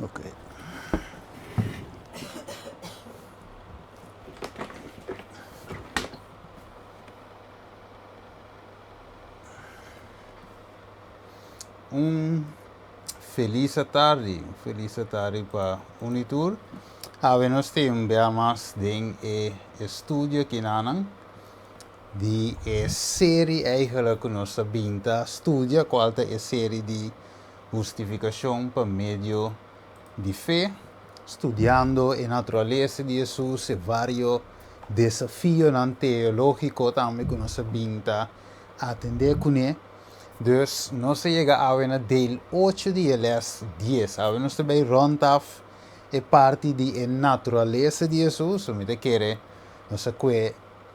Ok. Um feliz tarde para Unitur. Nós temos mais de estudo aqui na die série eigenlijk nós binta estudia qual é a série de justificação por meio de fé, estudando a natureza de Jesus e vários desafios teológicos também que nós binta atender com ele. Dus nós chega a na deel 8 de les 10. Nós também rondaf e parte de natureza de Jesus. So, me querer nós que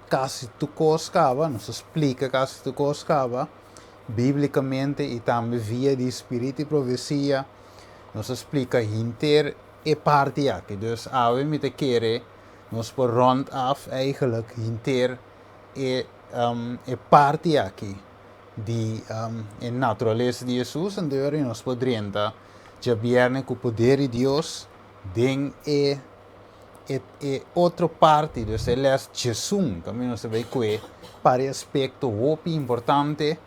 quase tu coscava, nós explica quase tu coscava, biblicamente e também via de espírito e profecia, nós explica inteiro e parte aqui. Dus me querer nós por rond af eigenlijk inteiro e parte aqui de natureza de Jesus, en deur nós podemos já vierne com o poder de Deus, den outra parte, dus ele é Jesus, também nós vemos que para aspecto muito importante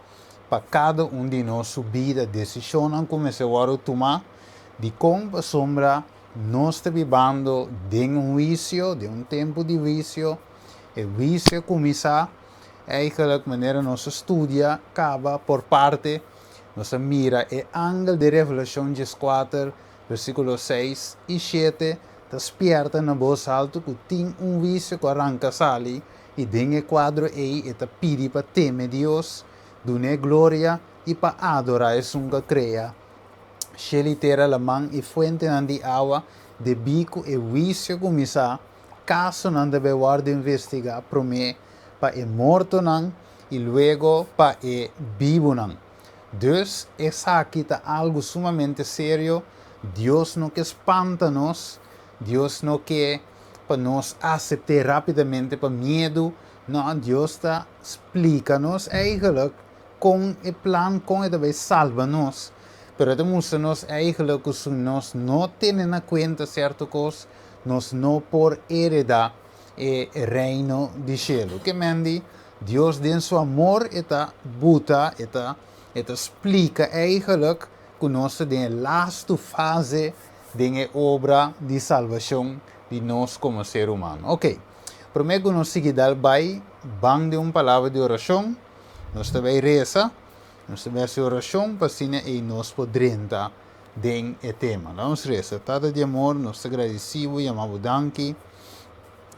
para cada de nós subida decisão como se vai tomar de como sombra nós estamos vivendo de vício, de tempo de vício, e vício começa eigenlijk maneira nós estudia acaba por parte nós mira e ângulo de Revelação 4 versículo 6 e 7 despierta na voz alto que tem vício que arranca sali e den quadro e te pide para temer Deus, dune glória e para adorar es que crea. Shelitera la man e fuente de água de bico e vício começar caso não deve guarda investigar promete para e morto não e luego para e vivo não. Dus essa aqui está algo sumamente sério. Deus não que espanta-nos, Deus não quer para nós aceitar rapidamente para medo. Não, Deus está explica-nos eigenlijk com o plano com ele vai salva-nos. Pero temos nós eigenlijk que nós não temos na conta certa coisa, nós não por heredar o reino de cielo. Que mendi, Deus den seu amor eta buta eta explica eigenlijk que nós temos laatste fase de obra de salvação de nós como ser humano. Ok, primeiro nós seguimos vai bang de palavra de oração, nós também reza. Nós temos oração para cima e nós podemos den o tema. Vamos rezar. Tata de amor, nós agradecemos e amamos danke.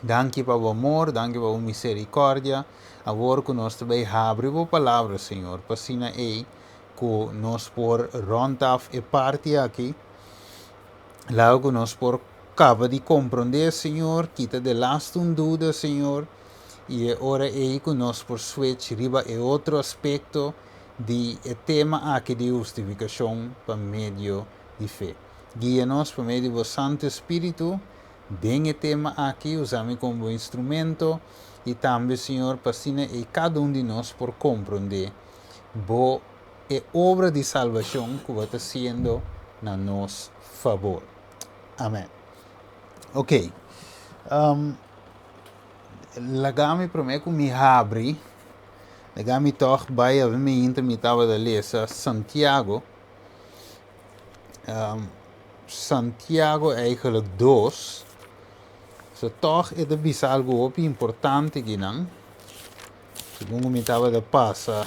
Danke para o amor, danke para a misericórdia. Agora que nós também abrimos a palavra, Senhor, para cima e que nós por rondaf e parte aqui. Logo que nós por acaba de compreender, Senhor, quita de last dúvida, Senhor. E ora é que nós por switch riba é outro aspecto de tema aqui de justificação por meio de fé. Guia-nos por meio do Santo Espírito, den o tema aqui, usamos como instrumento, e também, Senhor, para e cada de nós por compreender boa obra de salvação que vai estar sendo na nosso favor. Amém. Ok. Lagami prometo me abre. Lagami toch bij a me intermitava da lesa Santiago. Santiago eigenlijk 2. So toch é de bis algo op importante que não. Segundo me estava da passa,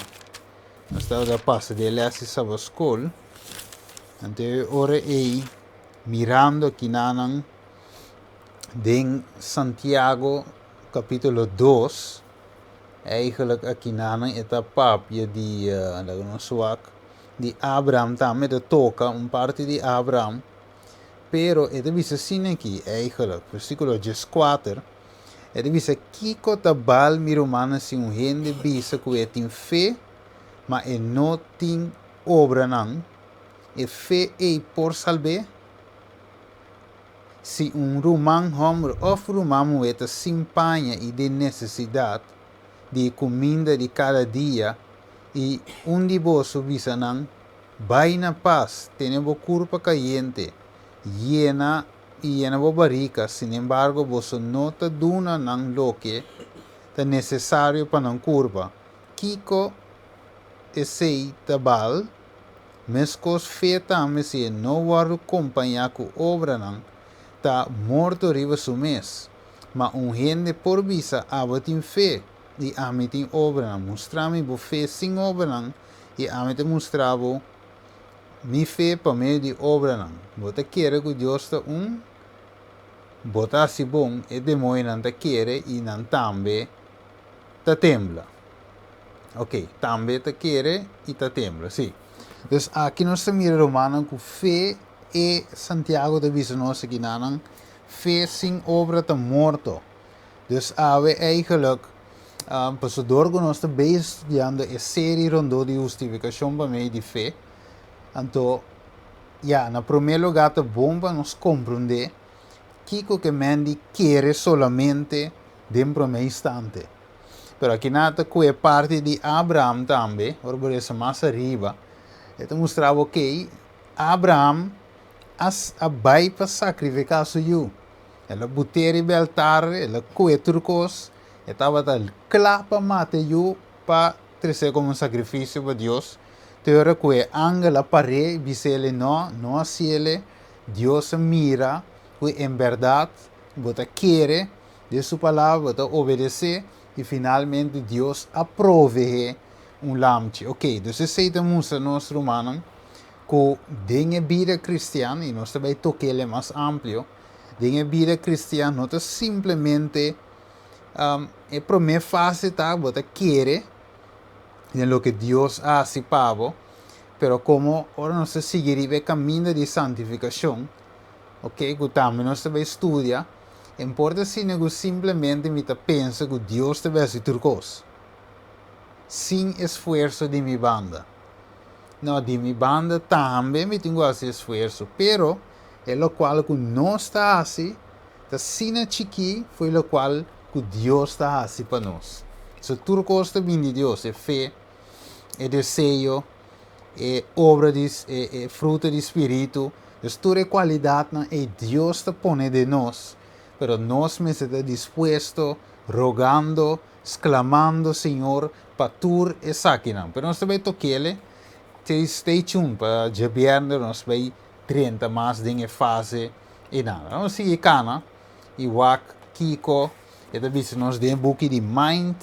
estava da passa de lesa sua escola. Ante ora é mirando aqui nan den Santiago capítulo 2. Eigenlijk aqui na etapa de Abraham também de toca parte de Abraham, pero é de visa assim aqui eigenlijk versículo 4 é de visa kiko tabal mirumana se gente visa que tem fé, mas não tem obra não, e fé é por salvar. Se romano homem of romano é simpanha e de necessidade de comida de cada dia e de vos visa não vai na paz, tenemos culpa caliente, llena y llena bobarica. Sin embargo, vos nota duna nan lo que é necessário para não curva. Kiko sei tabal, mas cos feta se não war acompanhar com obra não, tá morto riba su mês. Mas gente por visa abatim fé e amitim obra não. Mostrar-me bo fé sem obra não e amitim mostrar-bo mi fé para meio de obra não. Bota querer que Deus está botar se bom e demoi não tá querer e não também tá tembla. Ok, também tá querer e tá tembla, sim. Então aqui nós temos romano com fé e Santiago de visa nós aqui não fé sem obra tá morto. Dus we eigenlijk passador que nós estamos bem estudando a série rondou de justificação para meio de fé. Então, na primeiro lugar tá bom para nós compreender que o mendi quer solamente dentro do instante. Pero aqui nada que é parte de Abraham também, por isso mais arriba, ele mostrava que Abraham vai para sacrificar seu. Ela botei o altar, ela coe turcos, estava a clapa mate eu para trazer como sacrifício para Deus. Teora que angela pare, bisele não assim Deus mira, que em verdade, bota querer de sua palavra, bota obedecer e finalmente Deus aprove lamche. Ok, então se estamos nós romanos, que dengue vida cristiana, e nós também toquele mais amplo, dengue vida cristiana não é simplesmente a primeira fase, tá? Bota querer, em lo que Deus ha para pero como ahora nós seguir o caminho de santificação, ok, que também nós também estudia, importa se não simplesmente me pensa que Deus te vai se turcos, sem esforço de minha banda. Não, de minha banda também me tenho esse esforço, pero é o qual que não está assim, está sina chiqui, foi o qual que Deus está assim para nós. Se turcos também de Deus é fé, é desejo, é obra de fruto do Espírito, toda qualidade é Deus te põe de nós, pero nós me está disposto, rogando, exclamando, Senhor, para tur e saquinam. Pero nós também toquele, stay tuned para jabiando, nós vai 30 mais de fase e nada. Nós seguir cana, e wak, kiko, e também nós tem book de mind,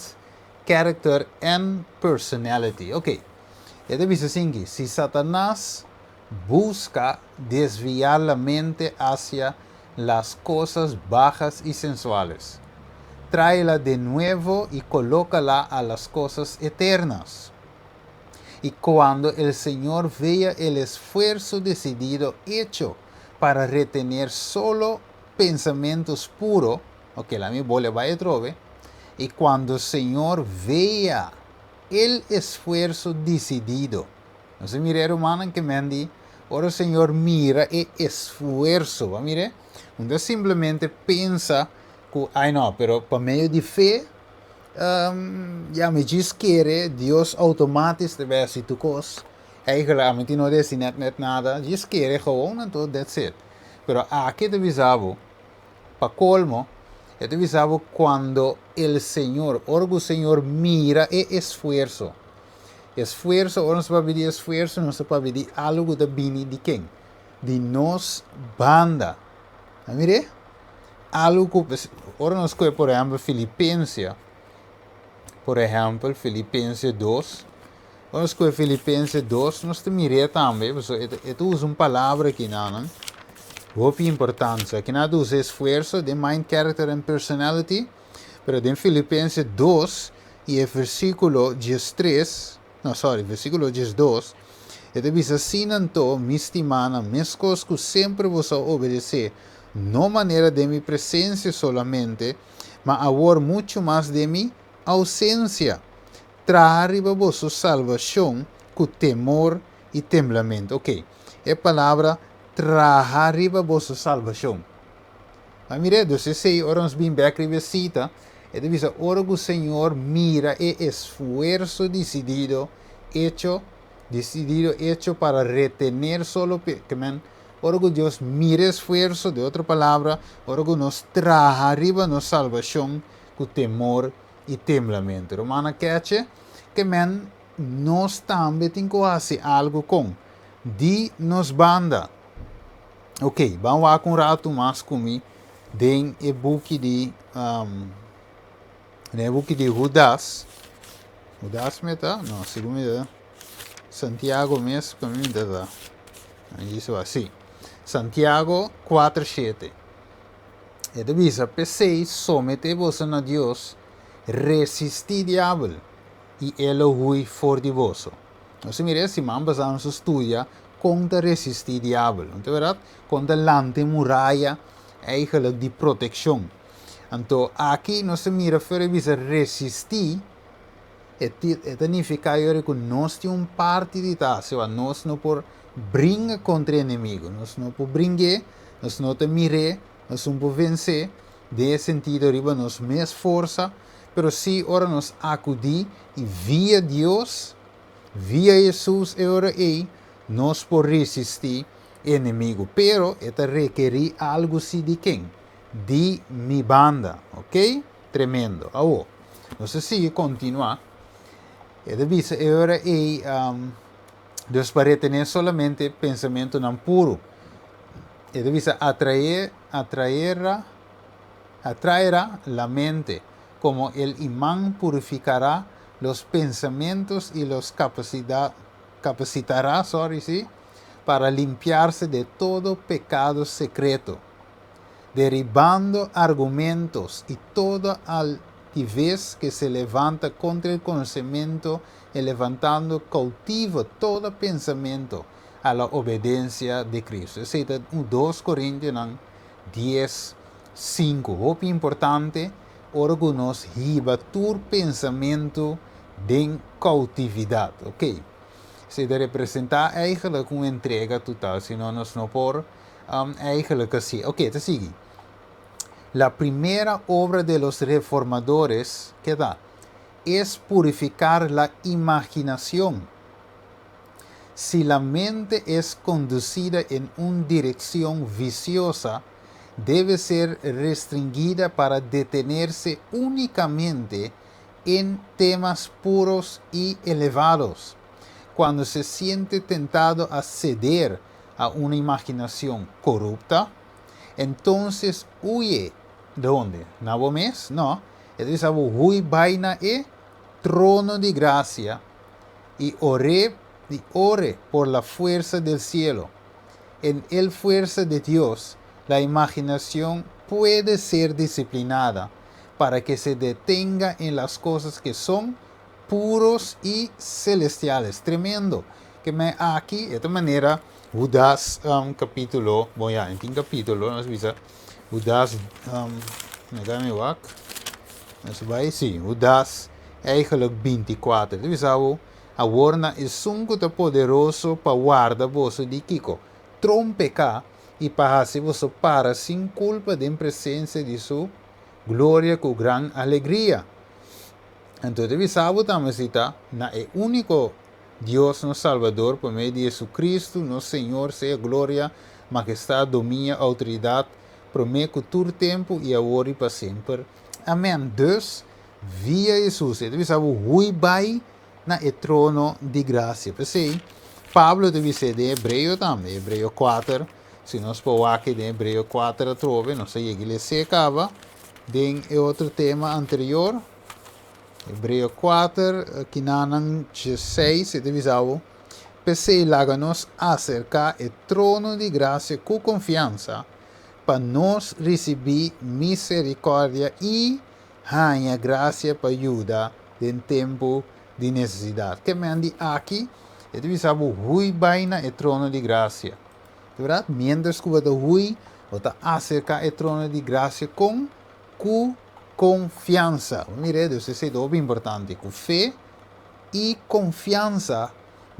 character and personality. Ok. Ele diz assim que se Satanás busca desviar la mente hacia las cosas bajas y sensuales, tráela de nuevo y colócala a las cosas eternas. Y cuando el Señor vea el esfuerzo decidido hecho para retener solo pensamientos puros, ok, la mi bola va a trove, y cuando el Señor vea el esfuerzo decidido. No se mire hermano que me di, ahora el Señor mira el esfuerzo, ¿va? Mire, uno simplemente piensa que, ay no, pero para medio de fe, ya me diz quiere, Dios automático te va a decir tu cosa. Eigenlijk no dice net nada, diz quiere gewoon, entonces that's it. Pero aquí te avisaba, para colmo, yo te avisaba cuando el Señor mira el esfuerzo. Esfuerzo, ahora no se va a pedir esfuerzo, no se va a pedir algo de bini de quién. De nos banda. Mire, algo que, ahora nos coge, por ejemplo, Filipenses 2. Ahora nos coge Filipenses 2, nos te mire también, esto usa una palabra aquí, ¿no? Muito importância. Aqui nada usa esforço de mind, character and personality, pero em Filipenses 2 e versículo 13, versículo 12, ele diz assim, então, me estimana, minhas coisas que sempre vos obedecer, não maneira de minha presença solamente, mas agora muito mais de minha ausência. Trazer para vossa salvação com temor e temblamento. Ok, é a palavra trazer para vossa salvação. Mas mire, você sei, ora nos bem back cita, ele diz, ora que o Senhor mira e esforço decidido hecho para retener solo ora que Dios mire esfuerzo, de otra palabra, ora que nos traja arriba nos salvación con temor y temblamiento. Romana cache que men nos también tengo hacer algo con. Di nos banda. Ok, vamos lá com um rato mais comigo. Den e-book de Judas. Judas me tá? Não, segundo me Santiago mesmo, para mim tá. Isso assim. Santiago 4:7. E devisa PC somete-vos a Deus, resisti diabo, e ele hui for di vosso. Então, mire, se mambas a nossa estudia, contra resistir diabo. Não é verdade? Contra lante muralha, eigenlijk de proteção. Então, aqui nós mira para resistir, significa que nós temos parte de taça, nós não por brincar contra o inimigo, nós não por brincar, nós não te mirar, nós não por vencer, de sentido arriba nós mais força, pero se ora nós acudir e via Deus, via Jesus e ora aí, nós por resistir inimigo, pero это requer algo assim de quem? De mi banda, ok? Tremendo. Agora, não sei se continuar. E devisa agora é Deus para ter solamente pensamento não puro. E devisa atraerá la mente, como el imán purificará los pensamientos y los capacitará, para limpiarse de todo pecado secreto, derribando argumentos y toda altivez que se levanta contra el conocimiento y levantando cautivo todo pensamiento a la obediencia de Cristo. Es decir, 2 Corintios 10:5. Muito importante, orgulhosos riba tu pensamento de cautividade, ok? Se de representar eigenlijk uma entrega total, senão nós não por eigenlijk assim. Ok, te sigue. La primera obra de los reformadores, que da? Es purificar la imaginación. Si la mente es conducida en una dirección viciosa, debe ser restringida para detenerse únicamente en temas puros y elevados. Cuando se siente tentado a ceder a una imaginación corrupta, entonces huye. ¿De dónde? ¿Nabo mes? No. Entonces, huye vaina trono de gracia y ore por la fuerza del cielo. En el fuerza de Dios, la imaginación puede ser disciplinada para que se detenga en las cosas que son puros y celestiales. Tremendo. Que me aquí, de esta manera, Judas capítulo, en fin capítulo, nos dice, Judas, Judas, eigenlijk 24. Dus a warna is sungo te poderoso para guardar vosso de Kiko. Trompeca e para se você para sem culpa de presença de sua glória com grande alegria. Então, deve saber também na é único Deus nosso Salvador por meio de Jesus Cristo, nosso Senhor, seja glória, majestade, domínio, autoridade, prometo todo tempo e agora e para sempre. Amém. Dus, via Jesus, deve saber hoe vai na e trono de graça. Porque Pablo deve ser de Hebreu também, Hebreu 4. Se nós for aqui de Hebreu 4 trove, não sei que ele se acaba. Den outro tema anterior, Hebreu 4, aqui na 6, se deve saber. Porque láganos acerca o trono de graça com confiança, para nós receber misericórdia e ganhar graça para ajudar em tempo de necessidade. Que me andi aqui, eu deve saber hoe bijna o trono de graça. Verdade? Mientras que você hui, você acerca o trono de graça com confiança. Mire, isso é muito importante. Com fé e confiança,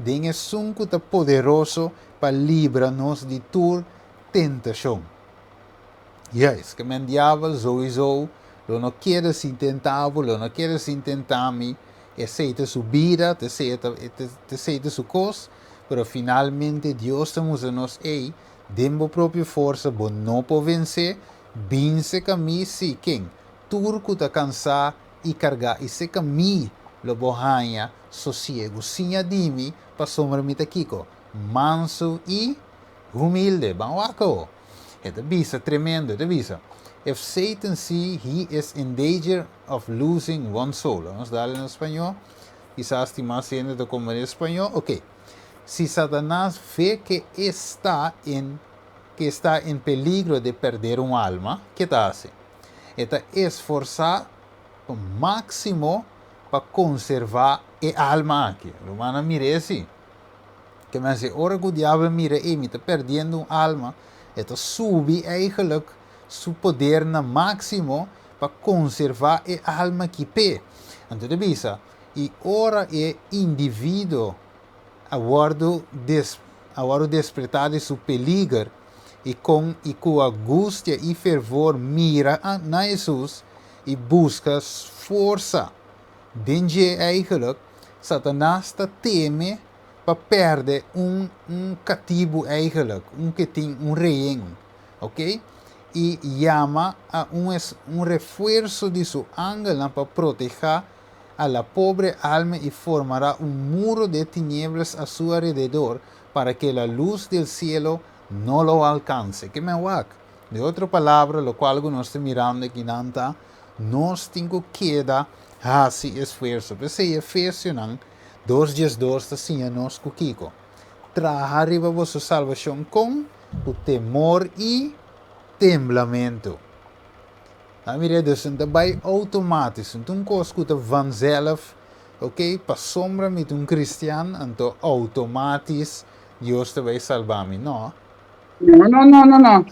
tem sunco poderoso para livrar-nos de toda tentação. Yes, que me diabo, sowieso, não quer se tentar, não quer se tentar-me, aceita sua vida, aceita sua coisa, mas finalmente Deus estamos a nós aí, dembo própria força, bo não pode vencer, binse caminho se quem, turco tá cansar e carregar, e se caminho, lo bohanha, sossego, sinha dimi, pa sombra mita kiko, manso e humilde, banwako. Het bisa tremendo, het bisa. If Satan see he is in danger of losing one soul, vamos dar em espanhol, quizás te más siendo de como en español, ok. Si Satanás ve que está en peligro de perder un alma, ¿qué te hace? Está esforzar o máximo para conservar el alma aqui. Romana mire assim. Que men zegt, ora que o diabo mira, me está perdendo uma alma. Então sube eigenlijk seu poder na máximo para conservar a alma que pé. Então, bisa, e ora é indivíduo agora despertado de seu peligro e com angústia e fervor mira na Jesus e busca força. Denje eigenlijk, Satanás teme para perder cativo eigenlijk, que tem rehén, ok? E chama a refuerzo de seu ángel para proteger a la pobre alma e formará muro de tinieblas a su alrededor para que la luz del cielo no lo alcance. Que me wak? De outra palavra, lo qual nós estamos mirando aqui nanta, nós temos que dar esse esforço. Porque Efésios 2:2 está assim, nós kiko. Traga arriba vossa salvação com o temor e temblamento. Mire, dus daarbij automatisch. En toen kost het vanzelf, oké, pas sombra met un cristian, en to automatisch Dios te vai salvar me, no? No.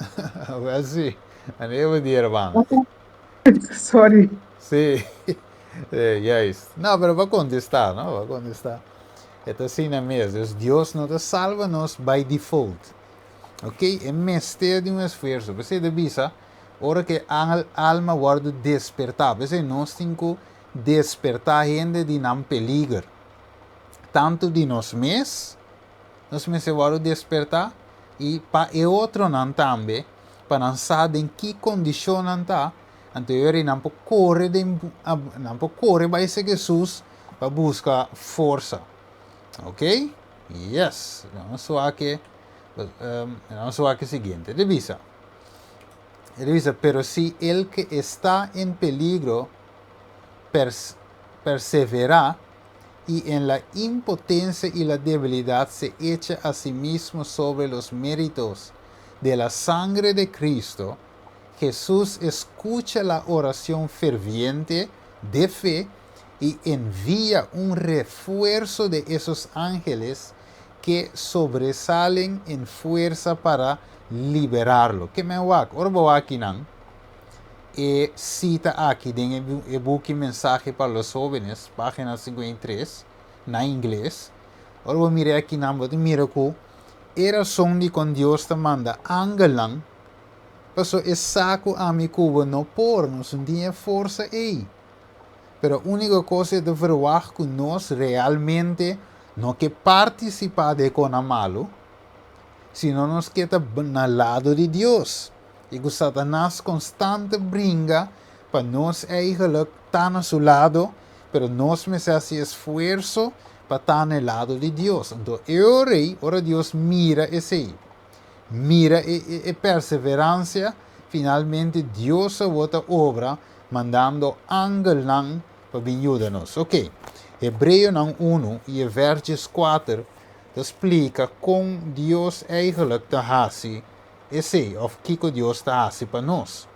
Well, sì, en even dire van. Sorry. Sì, juist. No, pero va contestar, no? Va contestar. Het is assim mesmo. Dus Dios no te salva nos by default. Ok? É mestre de esforço. Você de bisa, ora que a alma guarda despertar. Você nós temos que despertar gente de não peligro. Tanto de nós mesmos guarda despertar, e para o outro não também, para não saber em que condição não está. Então, eu não pode correr para Jesus para buscar força. Ok? Yes. Vamos só aqui. Vamos a que siguiente. Revisa, pero si el que está en peligro persevera y en la impotencia y la debilidad se echa a sí mismo sobre los méritos de la sangre de Cristo, Jesús escucha la oración ferviente de fe y envía un refuerzo de esos ángeles que sobresalen en fuerza para liberarlo. Que me wak? Orbo aqui não. E cita aqui em e-book Mensagem para os Jóvenes, página 53, na inglês. Orbo mire aqui não, mas mira que era som de quando Deus te manda angelang, passo é saco a mi cubo não por, não tinha força aí. Pero a única coisa de verwacht que nós realmente não que participar de com a malo, sino nos que está na lado de Deus. E que Satanás constante brinca para nós eigenlijk estar na seu lado, pero nós me hace esforço para estar no lado de Deus. Então, eu orei, ora Deus mira esse, mira e perseverança, finalmente Deus volta obra, mandando ángel para vir ajudar-nos. Ok. Hebreeën 1 e versos 4 explica como Deus eigenlijk te hace esse, of que Deus te hace para nós.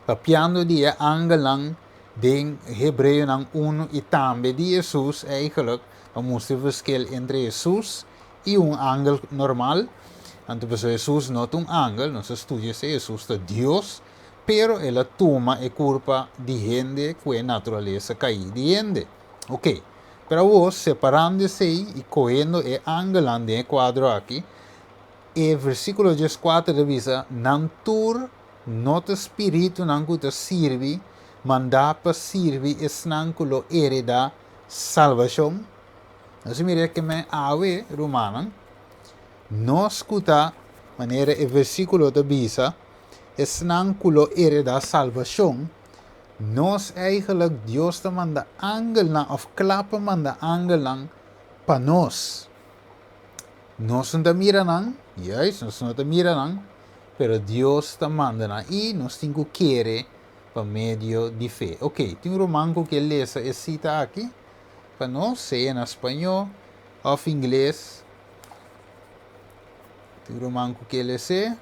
Papiando de aangelang de Hebreeën 1 e também de Jesus eigenlijk, vamos ter verschil entre Jesus e ángel normal. Então, Jesus não é ángel, nós estudamos se Jesus é Deus, pero ele toma a culpa de gente que é natureza caída de gente. Ok, pero vos separando-se e coendo e angelando em quadro aqui, e versículo 4 avisa, nantur not espírito não te sirve, mandar para servir es não que lo hereda salvação. Nós mira que me ave romana, nós escuta Maneira e versículo da Bisa, is nang kulo ere da salvação, nós eigenlijk Deus te manda angel lang, of klappen manda angel lang, pa nós. Nós não te mira não, yes, nós não te mira não, pero Deus te manda não, e nós temos que querer por meio de fé. Ok, tem um romano que lê essa cita aqui, para nós, seja em espanhol ou em inglês. Tem um romano que lê essa.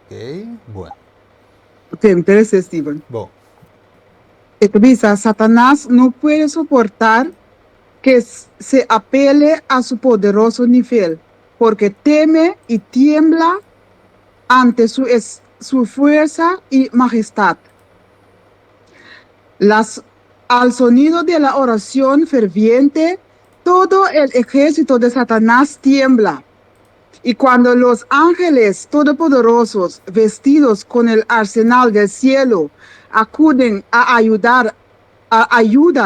Ok, bueno. Ok, me interesa, Steven. Bom. Bisa, Satanás no puede soportar que se apele a su poderoso nivel, porque teme y tiembla ante su fuerza y majestad. Al sonido de la oración ferviente, todo el ejército de Satanás tiembla. Y cuando los ángeles todopoderosos, vestidos con el arsenal del cielo, acuden a ayuda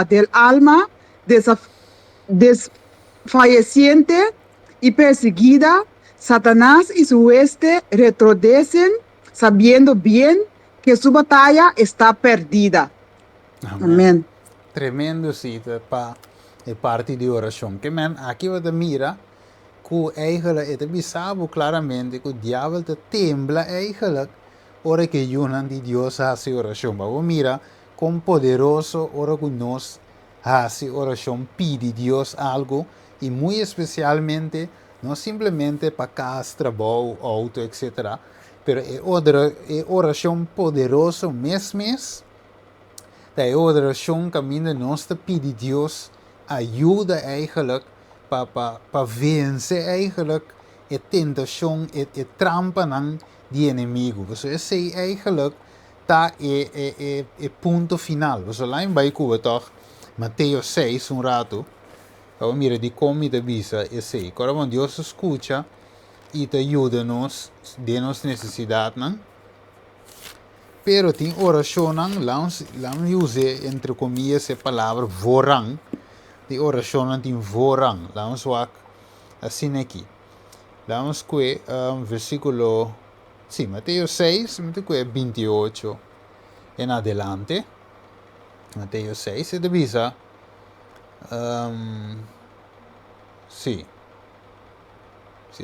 del alma desfalleciente y perseguida, Satanás y su hueste retroceden sabiendo bien que su batalla está perdida. Amén. Tremendo cita para a parte de oração. Que men, aqui você mira que eigenlijk het sabe claramente que o diabo te tembla eigenlijk ora que yunan de Deus hace oração. Mas mira com poderoso ora que nós hace oração, pide Deus algo e muito especialmente não simplesmente para casa, trabalho, auto, etc. Pero é oração poderoso mesmo. Dat oração caminho nós te pede Deus ajuda eigenlijk para vencer eigenlijk a tentação, a trampa de inimigo. Você sei eigenlijk tá é ponto final. Você lá em Baicuba toch Mateus 6 rato. Então mira de como te visa e sei. Quando Deus escuta e te ajuda nos de nossa necessidade, não? Pero tem oração não, lá use entre comillas a palavra vorang. De oração não tem vorang. Lá assim aqui. Lá que versículo, sim, Mateus 6, Mateus 28 en adelante. Mateus 6, e divisa, sim,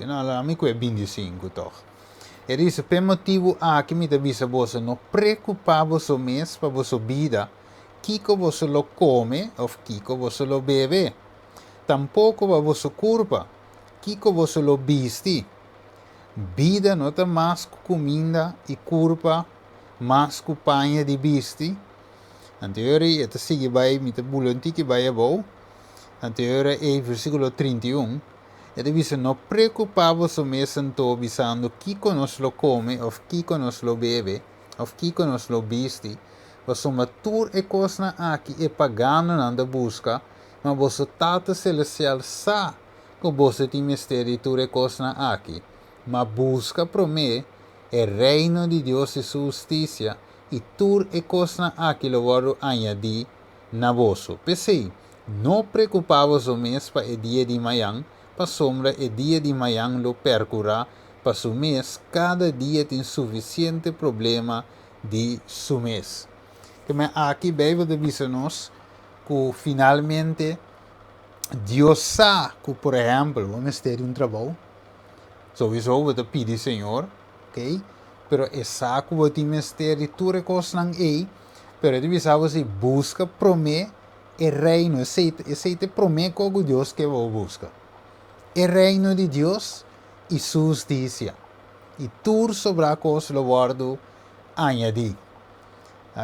não, lá me é 25 toch. E diz, per motivo que me divisa você não preocupar você mesmo para vossa vida, kiko você lo come ou kiko você lo bebe. Tampouco para vossa culpa, kiko você lo viste. Vida não é mais comida e culpa, mais companhia de viste. Anterior, esta sigue vai, me te bulanti que vai a bom. Anterior é versículo 31. E dice, não preocupava-se mesmo visando kiko nos lo come, ou kiko nos lo bebe, ou kiko nos lo viste. Você matur e coisa aqui e pagando nanda busca, mas você tata celestial sa que você tem mistério e coisa aqui. Mas busca para mim o reino de Deus e sua justiça, e tur e coisa aqui lo vou añadir na vosso. Pensei, não preocupava-se mesmo para o dia de amanhã, para sombra e dia de manhã lo percurá, para su mês, cada dia tem suficiente problema de su mês. Que aqui a Bíblia diz-nos que finalmente Deus sabe que, por exemplo, vamos ter trabalho, sowieso você pede Senhor, ok? Pero é sabe que você tem tudo coisas não é, pero ele diz você busca promê e reino, esse promê que Deus que você busca. O reino de Deus e sua justiça. E tudo sobre a coisa lo guardo añadir.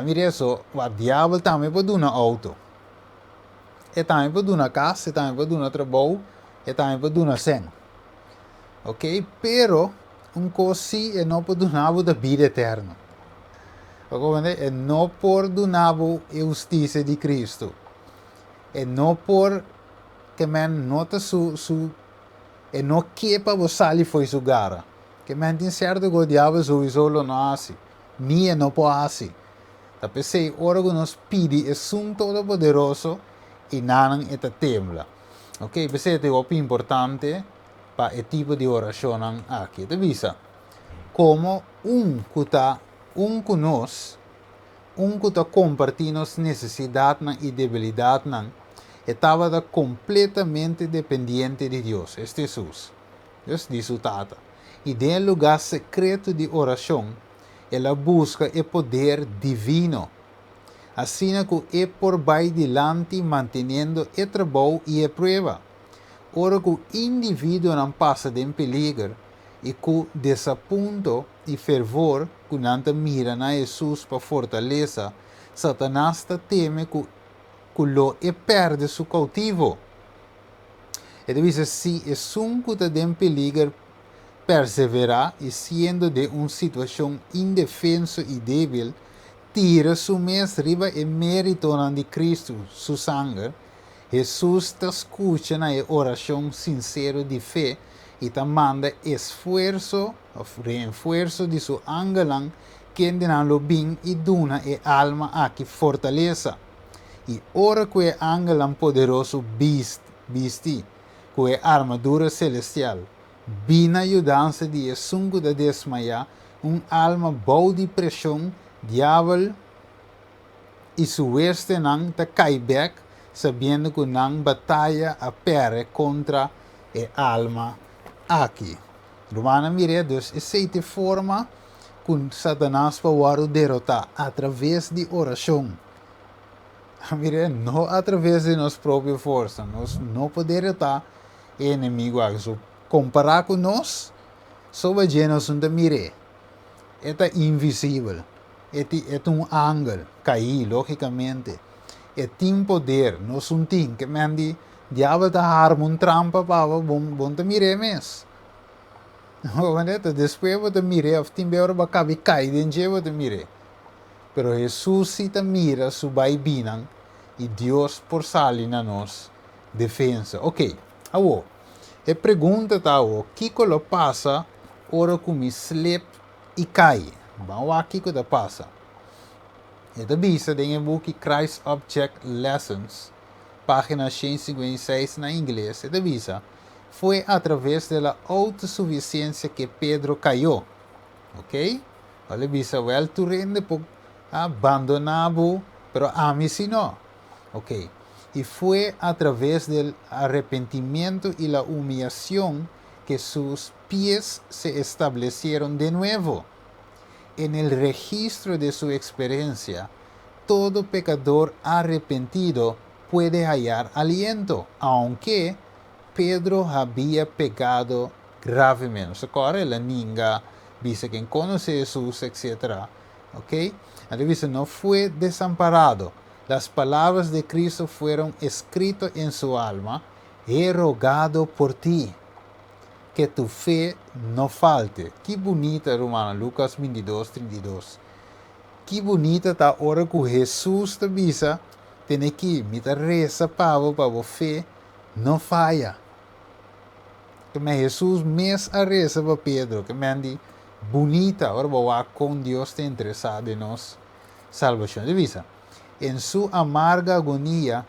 Mire isso, o diabo também pode dar um auto. E também pode dar uma casa, e também pode dar um trabalho, e também pode dar uma cena. Ok? Pero, coisa é não pode dar a vida eterna. É não por dar a justiça de Cristo. É não por que man nota e não quepa você sair foi sua gara. Que tem certo que o diabo sowieso não hace. Não pode fazer. Então pensei, ora que nos pede é um todo poderoso e nanan eta tembla. Ok, questo è troppo importante para il tipo di orazione aqui. Te visa, como un conos, un que compartir nos necessidade e debilidade estava completamente dependente de Deus, este Jesus. Deus diz o Tata. E del lugar secreto de oração, ela busca o poder divino. Assim que é por vai delante mantendo o trabalho e a prova. Ora que o indivíduo não passa de peligro e que desaponto e fervor que não mira na Jesus para fortaleza, Satanás teme que lo e perde su cautivo. E dice, si es un que está en peligro, persevera y siendo de una situación indefenso y débil, tira su mes arriba e mérito de Cristo, su sangre. Jesús te escucha na oración sincero de fe y te manda esfuerzo, refuerzo de su ángel, que lo bien y duna e alma aquí fortaleza. E ora que ángel poderoso visti, que armadura celestial, bina ajudança de sungo da desmaiar, alma boa de pressão, diabo e sueste não te cai back, sabendo que não batalha a pere contra a alma aqui. Romana mire, dus essa forma que Satanás pode derrotar através de oração. Mire, não através de nossa própria força, nós não podemos estar inimigo. So, comparar com nós, só vai nós não mire. É invisível. É ángel, cair, logicamente. Tem poder, nós não temos que mandi, diabo está arma trampa para bom te mire mesmo. Depois você mire, of tem beura para caber cair, dentro você mire. Pero Jesus se te mira su baibinan e Deus por sali na nos defensa. Ok, agora, a pergunta está o que lo passa ora que me slip e cai. Vamos aqui que passa. E da vista em book Christ Object Lessons, página 156 na inglês. E da vista, foi através da autossuficiência que Pedro caiu. Ok? Olha, vista, well, tu rende por abandonado, pero a mí sí no. Ok. Y fue a través del arrepentimiento y la humillación que sus pies se establecieron de nuevo. En el registro de su experiencia, todo pecador arrepentido puede hallar aliento, aunque Pedro había pecado gravemente. Se corre la ninga, dice que conoce a Jesús, etc. Ok. Entonces no fue desamparado. Las palabras de Cristo fueron escritas en su alma. He rogado por ti, que tu fe no falte. Qué bonita, hermano, Lucas 22, 32. Qué bonita está ahora que Jesús te avisa, tiene que me reza para fe no falla. Que me Jesús mes a reza para Pedro, que me andi bonita, ahora va con Dios te interesado en nos salvación de vida. En su amarga agonía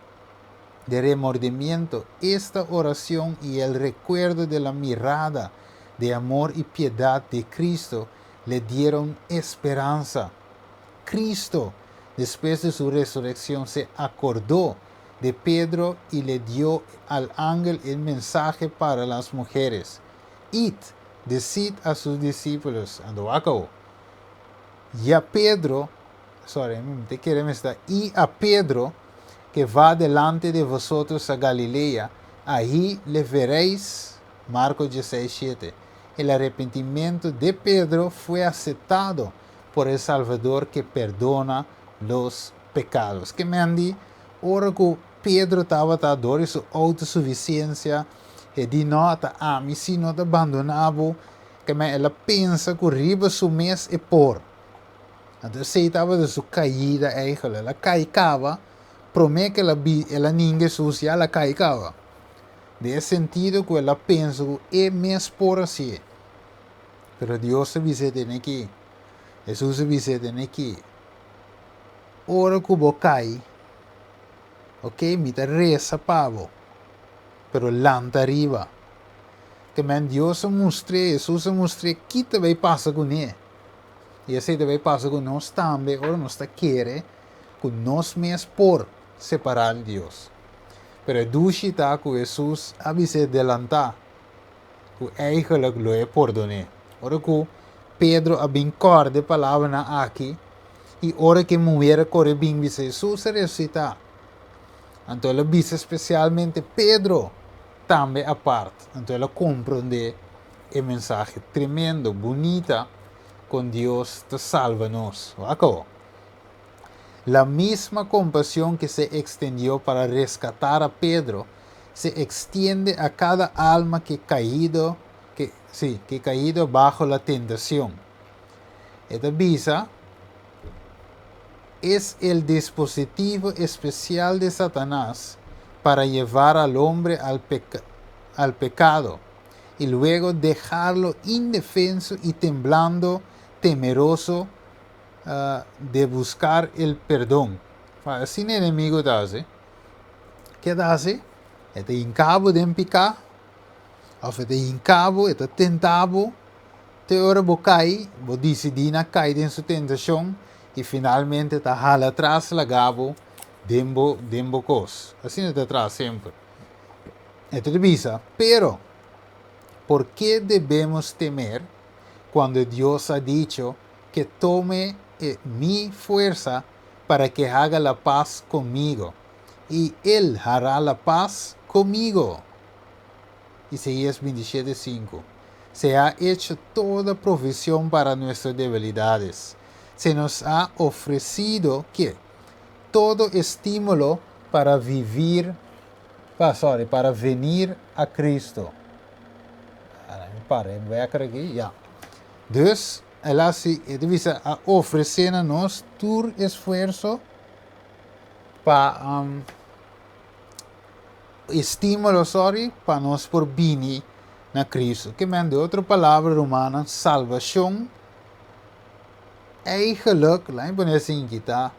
de remordimiento, esta oración y el recuerdo de la mirada de amor y piedad de Cristo le dieron esperanza. Cristo, después de su resurrección, se acordó de Pedro y le dio al ángel el mensaje para las mujeres. Id, decid a sus discípulos, ando acabó. Y a Pedro, y a Pedro, que va delante de vosotros a Galilea, ahí le veréis. Marcos 16:7. El arrepentimiento de Pedro fue aceptado por el Salvador que perdona los pecados. Que me andi, ahora que Pedro estaba dando su autosuficiencia, e di no, a mí si no te abandonaba, que me ela pensa que riba su mes e por. Então, se estava de sua caída, ela caicava, promete que ela ninguém sucia, ela caicava. De sentido que ela pensa que é mesmo por assim. Mas Deus se visita aqui. Jesus se visita aqui. Ora que você cai, Ok, mi te reza pavo, pero lanta arriba. Que men Dios mostre, Jesus mostre, que te vai passar com ele. E esse te vai passar com nós também, ora nós te quer, com nós mesmos por separar Deus. Pero dushi ta com Jesus avise delantar, que eigenlijk lo é perdone. Ora que Pedro abin corde palavra na aqui, e ora que mulher corre bem vice Jesus ressuscitar. Então ela vise especialmente Pedro também a parte. Então ela compreende o mensagem tremendo, bonita, com Deus te salva-nos. La misma compasión que se extendió para rescatar a Pedro se extiende a cada alma que caído bajo la tentación. Esta visa es el dispositivo especial de Satanás para llevar al hombre al pecado y luego dejarlo indefenso y temblando, temeroso de buscar el perdón. Assim o inimigo hace. ¿Qué hace? Está incabo de pecar, ou está incabo, está tentado, te ora bocai, bo decidi na cair em sua tentação e finalmente está jala atrás la gabo dembo cos. Assim está atrás sempre. Esto divisa, pero ¿por qué debemos temer cuando Dios ha dicho que tome mi fuerza para que haga la paz conmigo? Y Él hará la paz conmigo. Isaías 27:5. Se ha hecho toda provisión para nuestras debilidades. Se nos ha ofrecido ¿qué? Todo estímulo para para venir a Cristo. Aqui, ja. Dus, ela se oferecer a nós todo esforço para estímulo, para nós por bem na Cristo. Que men de outra palavra romana, salvação, eigenlijk, lá em Bonesim que está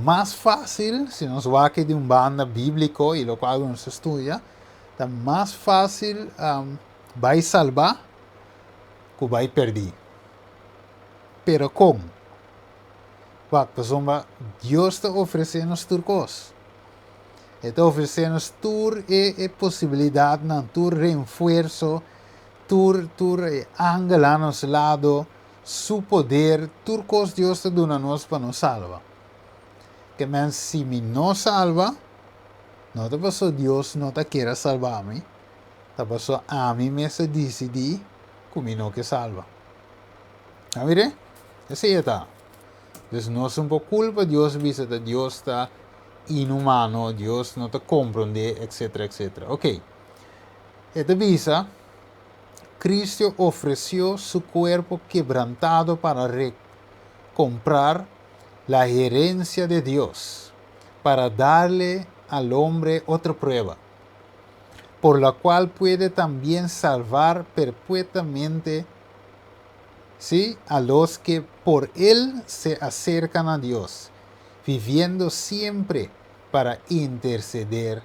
mais fácil, se nós vamos de banda bíblico e lo qual nos estuda, está mais fácil vai salvar que vai perder. Pero como? Deus está oferecendo tudo coisas. Está oferecendo toda a possibilidade, todo reforço, todo ângulo a nosso lado, seu poder, tudo coisas Deus está dando a nós para nos salvar. Que men se me não salva, não te passou Deus não te quer salvar-me, te passou a mim mesmo decidir que me não quer salva. ¿A ver? Assim está. Então não é por culpa de Deus, visa que Deus está inhumano, Deus não te compreende, etc, etc. Ok. Esta visa, Cristo ofereció su cuerpo quebrantado para comprar la herencia de Dios, para darle al hombre otra prueba, por la cual puede también salvar perpetuamente, ¿sí?, a los que por él se acercan a Dios, viviendo siempre para interceder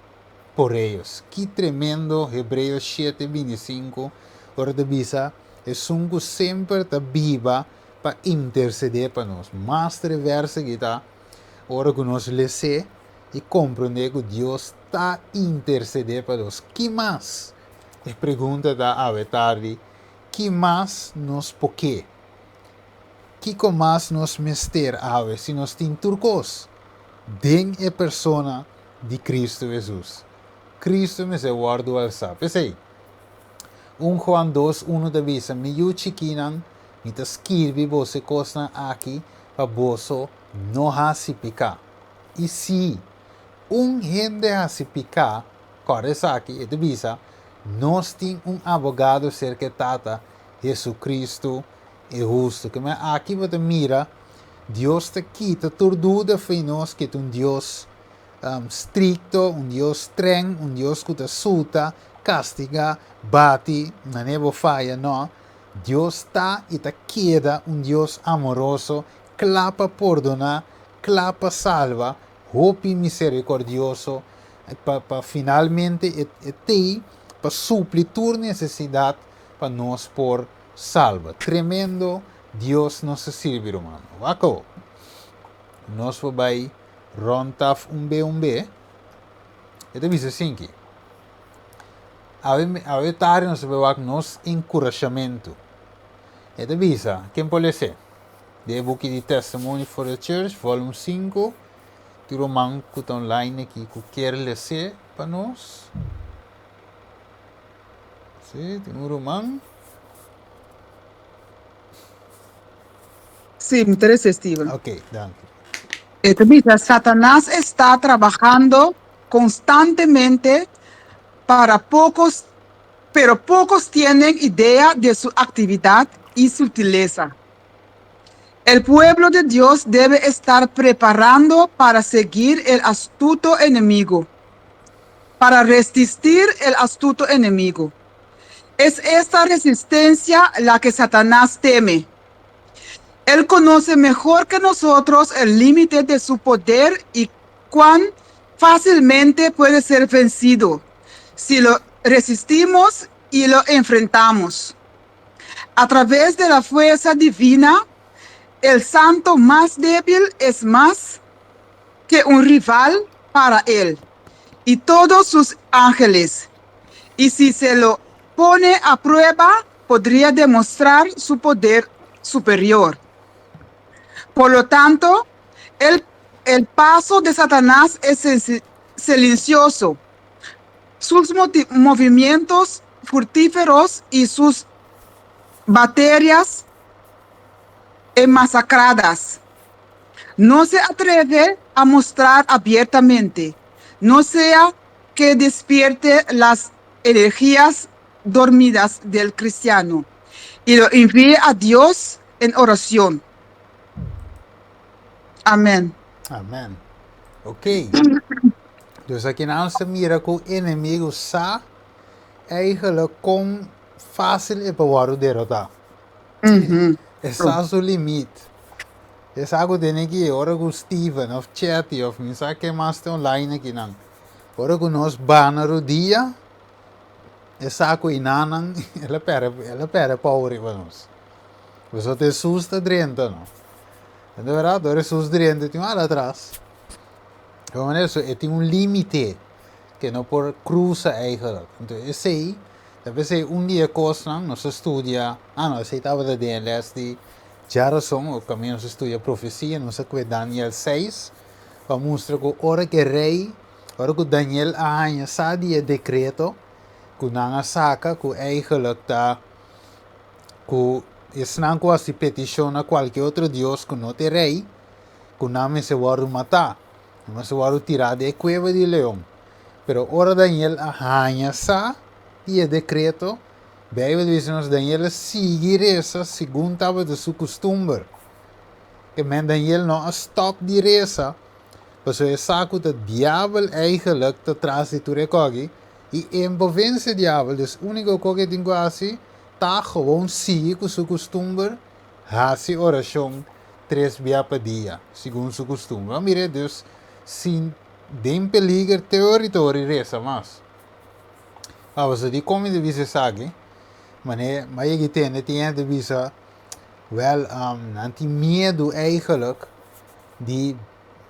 por ellos. Qué tremendo, Hebreos 7:25, ora de visa, es un que siempre está viva para interceder para nós. Mas reversa que está, ora que nós lê e compreender que Deus está interceder para nós. Que mais? A pergunta da tarde, que mais nos porquê? Que mais nos mister ave se nós temos turcos? Den a persona de Cristo Jesus. Cristo me se guardo al sabe. Sei. 1 Juan 2:1 da visa, me yu chiquinan, me te escrevi você costa aqui, para você não hasi picar. E se gente hasi picar, corre aqui, e da visa, nós temos advogado cerca tata, Jesus Cristo é justo. Que aqui você mira, Deus te quita toda dúvida em nós que é Deus stricto, Deus streng, Deus que te suta, castiga, bate, não falha, não. Deus está e te queda Deus amoroso, clapa perdona, clapa salva, hopi misericordioso, para finalmente para suplir tu necesidade para nós por salva. Tremendo Deus nos sirve, hermano. Waco. Nós vai rontaf um B. E te dice assim que a tarde nós vai nos encorajamento. E te dice, quem pode ser? De book de Testimony for the Church, volume 5. Tu roman que está online aqui que quer ler para nós. Sim, tem um roman. Sí, me interesa, Steven. Ok, danke. Mira, Satanás está trabajando constantemente para pocos, pero pocos tienen idea de su actividad y sutileza. El pueblo de Dios debe estar preparando para seguir el astuto enemigo, para resistir el astuto enemigo. Es esta resistencia la que Satanás teme. Él conoce mejor que nosotros el límite de su poder y cuán fácilmente puede ser vencido si lo resistimos y lo enfrentamos. A través de la fuerza divina, el santo más débil es más que un rival para él y todos sus ángeles. Y si se lo pone a prueba, podría demostrar su poder superior. Por lo tanto, el paso de Satanás es silencioso. Sus movimientos furtíferos y sus baterías enmasacradas. No se atreve a mostrar abiertamente, no sea que despierte las energías dormidas del cristiano y lo envíe a Dios en oración. Amén. Amém. Ok. Dus aqui na nossa mira que o inimigo sa eigenlijk com fácil e para derrotar. Essa é o limite. Essa é algo de que ora com Steven of Chatty of me sabe que mais tem online aqui não. Ora com nós banner o dia. Essa é algo inanan ela pera power para nós. Você te susta drenta não. De verdade, ora sus drenta tem lá atrás. Como isso, tem limite que não pode cruzar eigenlijk. Então, eu sei, deve ser dia costa, nós estudia, não, sei estava de DLS de Jarason, o caminho nós estudia profecia, nós que Daniel 6, para mostrar que hora que rei, hora que Daniel arranha sabe decreto, que não saca, que eigenlijk tá, que não quase peticiona qualquer outro Deus que não tem rei, que não se vai matar. Mas se vai tirar de cueva de leão. Pero ora Daniel arranha sa e o decreto, Bíblia diz nos Daniel seguir essa segundo estava de seu costume. Que men Daniel não stop de reza. Mas é saco que o diabo eigenlijk te traz de tu recogi e envolvence o diabo. Dus o único que tem quase tá gewoon seguir com seu costume, hace oração 3 vezes por dia, segundo seu costume. Mire, Deus sin den peligro território resa mas você de como de visa sabe mas que tem de visa wel anti medo eigenlijk de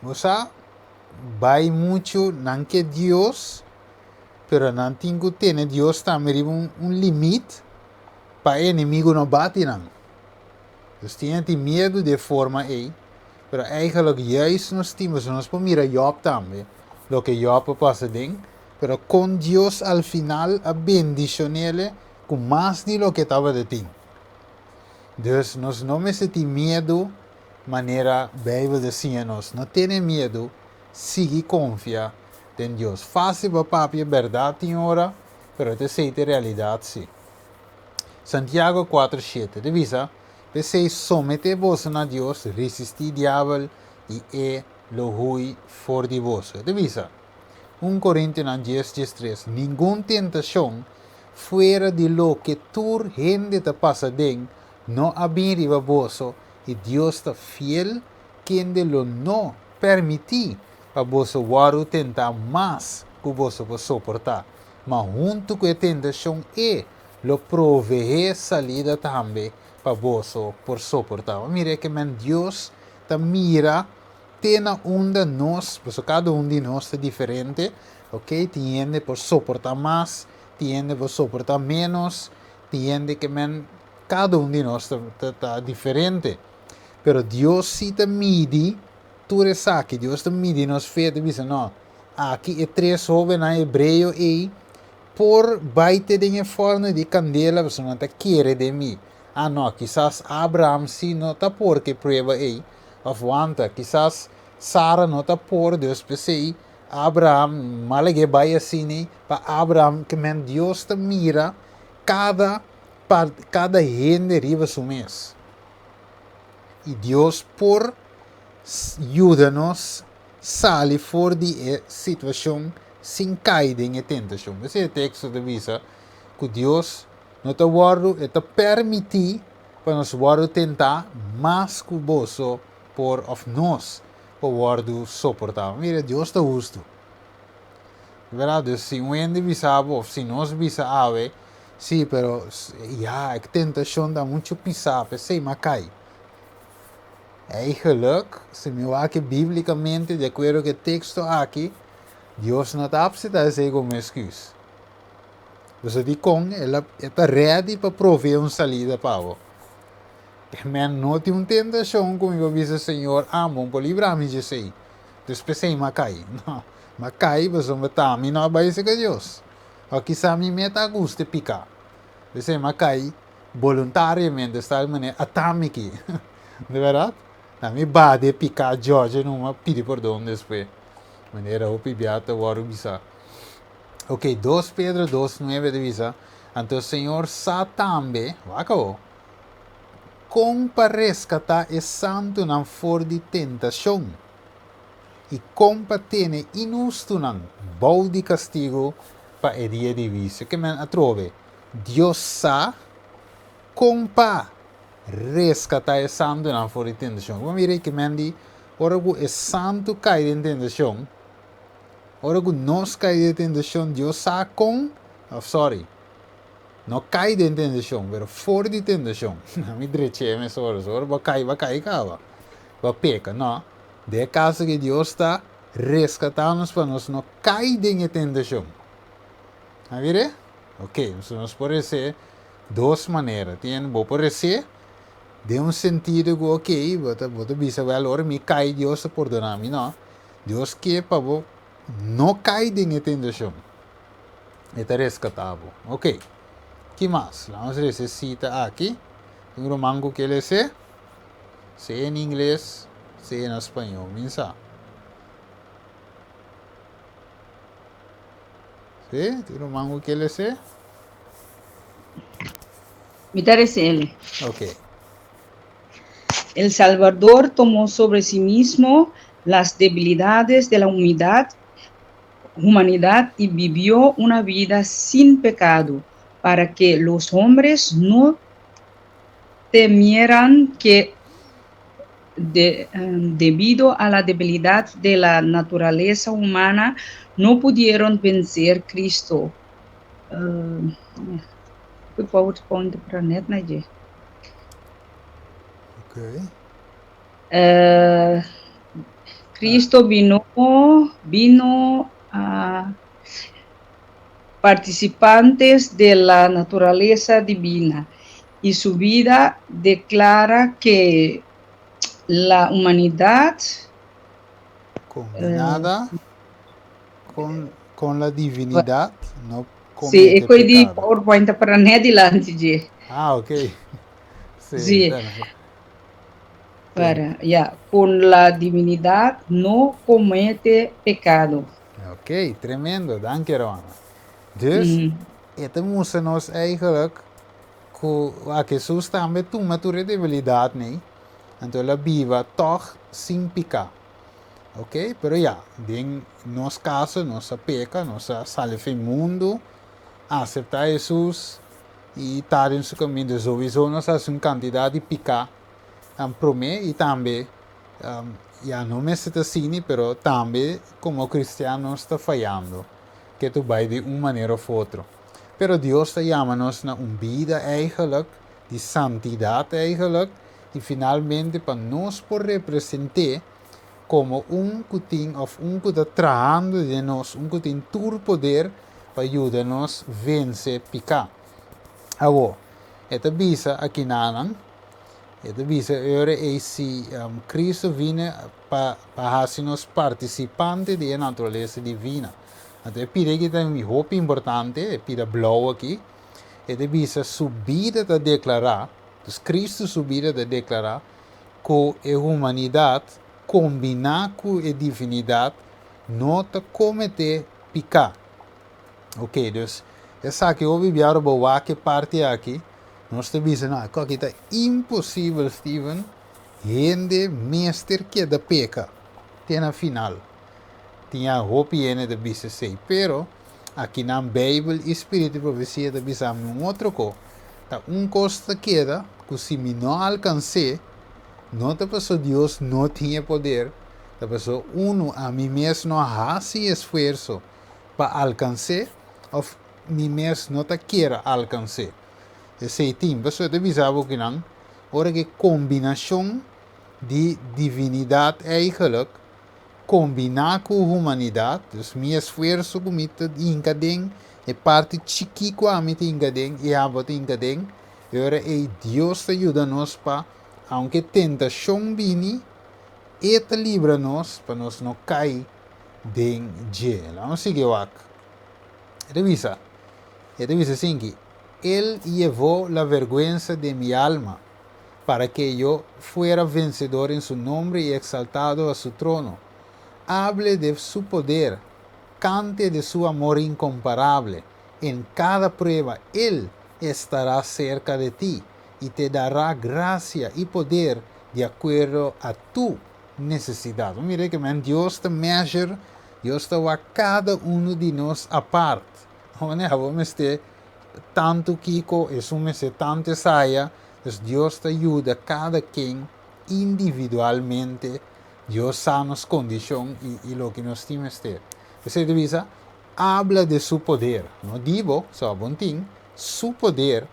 você vai muito não que Deus pero não tem que ter Deus também limite para inimigo não bate não então tem medo de forma aí. Pero eigenlijk juist nos tiempos, nos mira Job también, lo que Job pasa ding, pero con Dios al final a bendicionarle con más de lo que estaba de ti. Dus nos no me senti miedo, manera Bíblia decía nos, no tiene miedo, sigue confía en Dios. Fácil para papi, verdad en hora, pero te sei de realidad sí. Santiago 4:7, divisa. Você somete vos a Deus, resistir diabo e lo hui for de vos. Divisa. 1 Coríntios 10:3. Nenhuma tentação fora de lo que tu gente te passa den, não abrirá vos, e Deus está fiel, quem de lo não permitir para você waru tentar mais que você pode suportar. Mas junto com a tentação lo proveer salida também para você por suportar. Mira que Deus te mira, tem de nós, porque cada de nós é diferente, ok? Tiende por suportar mais, tiende por suportar menos, tiende que cada de nós está diferente. Pero Deus se te mide, tu resaque, Deus te mide nos feitos, diz, não, aqui é 3 jovens na hebreu e por baite de forno de candela, você não te quer de mim. Ah, não, quizás Abraham se não está por que prueba aí, aguanta, quizás Sara não está por Deus pensei, Abraham, malague vai assim, para Abraham, que Deus te mira, cada gente riba su mês. E Deus por ajuda-nos sair fora de situação sem cair em tentação. Esse é o texto de visa que Deus não te guarda e te permite para nós tentar mais que você por of nós para guarda suportar. Mira, Deus está justo. Verdade, se um ende visa ou se nós visa ave, sim, pero a tentação dá muito pisar, pensei, mas cai. Eigenlijk, se me aqui biblicamente, de acordo com o texto aqui, Deus não está precisando como excusa. Você diz com, ela está ready para prover uma salida para você. Mas não tem uma tentação como eu disse, Senhor, amo, por livrar-me de si. Então, pensei, mas cai. Não, mas cai, você não está, mas não vai ser com Deus. Ou quizá me meta a gosto de picar. Pensei, mas cai, voluntariamente, está de maneira atômica. De verdade? Na minha bade picar George não pedi perdão depois. Maneira o pibiata o bisa. Ok, 2 Pedro 2:9 de visa. Então o Senhor sa também, vaca comparescata e santo não for de tentação. E compatene inusto não bom de castigo para o dia de visa. Que men atrove. Deus sa compa rescatar é santo não for de tentação. Vamos ver que mendi, ora que é santo cai de tentação, ora que nós cai de tentação, Deus sabe com, não cai de tentação, mas fora de tentação. Não me direite, mas ora vai cair, vai peca, não. De caso que Deus está rescatando-nos para nós não cair de tentação. A ver? Ok, nós podemos ser 2 maneiras. Tem, vou poder ser de um sentido que, ok, você bisa, agora me cai, Deus perdonar-me, não. Deus quer para você não cair em tentação. É rescatável. Ok. Que mais? Vamos ver essa cita aqui. Tem um mango que ele se em inglês, se em espanhol. Minsa. Tem um mango que ele se. Me parece él. Ok. El Salvador tomó sobre sí mismo las debilidades de la humanidad y vivió una vida sin pecado para que los hombres no temieran que debido a la debilidad de la naturaleza humana no pudieron vencer Cristo. PowerPoint para net, né, Ok. Cristo vino a participantes de la naturaleza divina y su vida declara que la humanidad Combinada con la divinidad, no sí, comete di pecado. PowerPoint para Nederland, Ah, ok. Sí. Con la divinidad no comete pecado. Ok, tremendo, dank je Rona. Dus, het moest ons eigenlijk, que sustambe tu maturidade, né? Então, la viva toch sem picar. Ok? Pero em nosso caso, nossa peca, nossa salve mundo, aceitar Jesus e estar em seu caminho. Sowieso, nós temos uma quantidade de picar. Promê e também já não me está assim, pero também como cristianos está falhando, que tu vai de uma maneira ou outra. Pero Deus está chamando-nos na vida eigenlijk, de santidade eigenlijk, e finalmente para nós por representar como que tem, ou que está trabalhando de nós, que tem todo o poder para ajudar-nos a vencer o pecado. Agora, esta visa aqui na esta visa agora é se Cristo vem para fazer-nos participantes da natureza divina. Então, é por que tem um hope importante, é por blauw aqui. Esta visa subida a declarar, então Cristo subida a declarar que a humanidade combinar com a divinidade não está cometer pecado. Ok, dus essa que eu viviar boa que parte aqui, nós te dizendo, não, que está impossível, Steven, gente mestre que da peca, tem na final, tinha hope ene de bisa sei, pero aqui na Bíblia, Espírito e Profecia de bisa um outro co, tá costa queda, que se me não alcancei, não te pessoa Deus não tinha poder, a pessoa a mim mesmo não faz esforço para alcançar, ou mim mesmo não te quer alcançar. Esse time, pessoa te avisava que não, ora que combinação de divinidade eigenlijk, combinar com a humanidade, dus meu esforço comigo encaden, é parte chiquico a mim encaden, e a bote encaden, ora é Deus te ajuda-nos para aunque tentação vini, eta livra-nos para nós não cair dentro de ela. Vamos seguir o aqui. Revisa assim que Ele levou a vergonha de minha alma para que eu fuera vencedor em seu nome e exaltado a seu trono. Hable de seu poder, cante de seu amor incomparável. Em cada prueba, Ele estará cerca de ti e te dará graça e poder de acordo a tu necessidade. Mire que Deus te measure, Deus te a cada de nós a parte. Vamos ter tanto Kiko, e tanto saia, Deus te ajuda cada quem individualmente, Deus sabe as condições e o que nós temos ter. Você divisa, habla de seu poder, não digo, só bontinho, seu poder,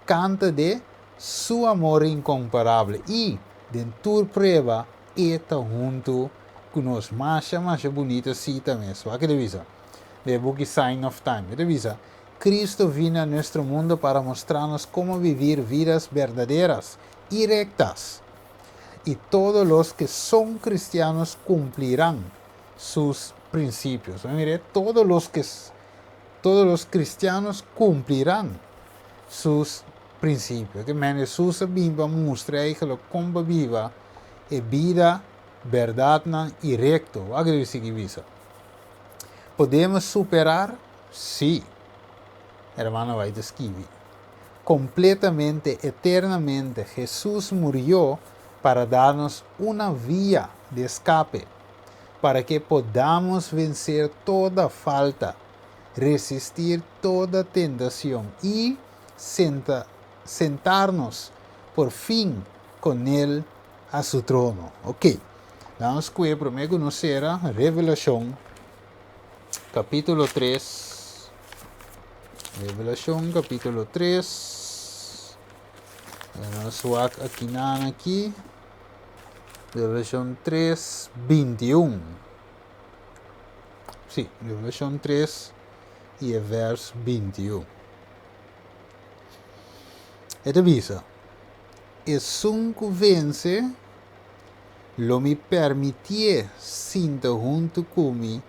canta de seu amor incomparável e, dentro da prova, está junto conosco. Mais bonita cita mesmo. Aqui revisa. The book Sign of Time. Revisa. Cristo vino a nosso mundo para mostrar-nos como viver vidas verdadeiras e rectas. E todos os que são cristianos cumprirão seus princípios. Mire, todos os cristianos cumprirão seus princípios. Que Jesus viva mostra como viva a vida verdade e recto. Podemos superar? Sim. Hermano, vai descrever. Completamente, eternamente, Jesus morreu para dar-nos uma via de escape, para que podamos vencer toda falta, resistir toda tentação e sentar-nos por fim com Ele a seu trono. Ok. Vamos primeiro conhecer a Revelação, capítulo 3. Revelação, capítulo 3. Vamos aqui. Revelação 3, 21. Sim, Revelação 3 e verso 21. Esta visa. E sunco vence, lo mi permitie sinta junto comigo,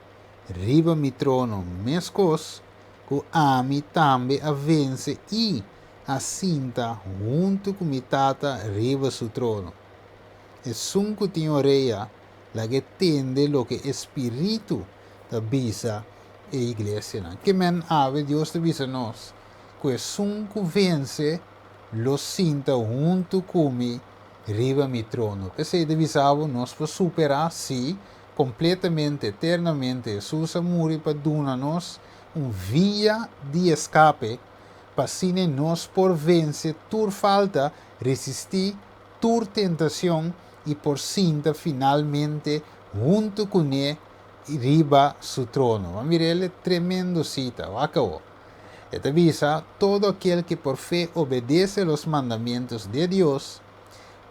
riba mi trono, mescos, que a mi também a vence e a sinta junto com mi tata riba su trono. E sunco tem oreia, la que tende lo que espírito da bisa e igreja. Que men ave Deus te visa nós, que sunco vence, lo sinta junto comigo, riba mi trono. Que se divisava nós para superar, sim, completamente, eternamente, Jesus amor para dar-nos via de escape, para assim nós por vencer tur falta, resistir tur tentação y por cinta finalmente junto con él y riba su trono. Mire, él es tremendo cita, acabó. Esta avisa, todo aquel que por fe obedece los mandamientos de Dios,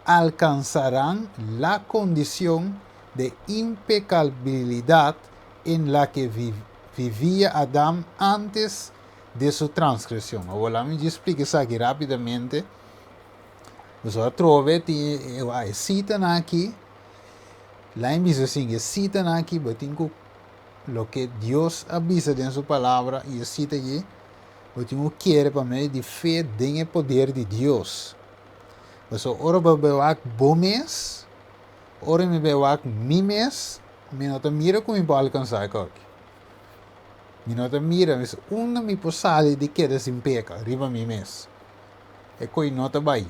alcanzarán la condición de impecabilidad en la que vivía Adán antes de su transgresión. Ahora me explico eso aquí rápidamente. Nosotros trovamos, citan aquí, la invisa que citan aquí, tengo lo que Dios avisa en su palabra y cita aquí, tengo quiere para mí de fe en el poder de Dios. So, ora bewak bomes, ora me bewak mimes, me nota mira como me alcançar aqui. Me nota mira, mas uma me posale de que sin peca, riba mimes. É coi nota vai.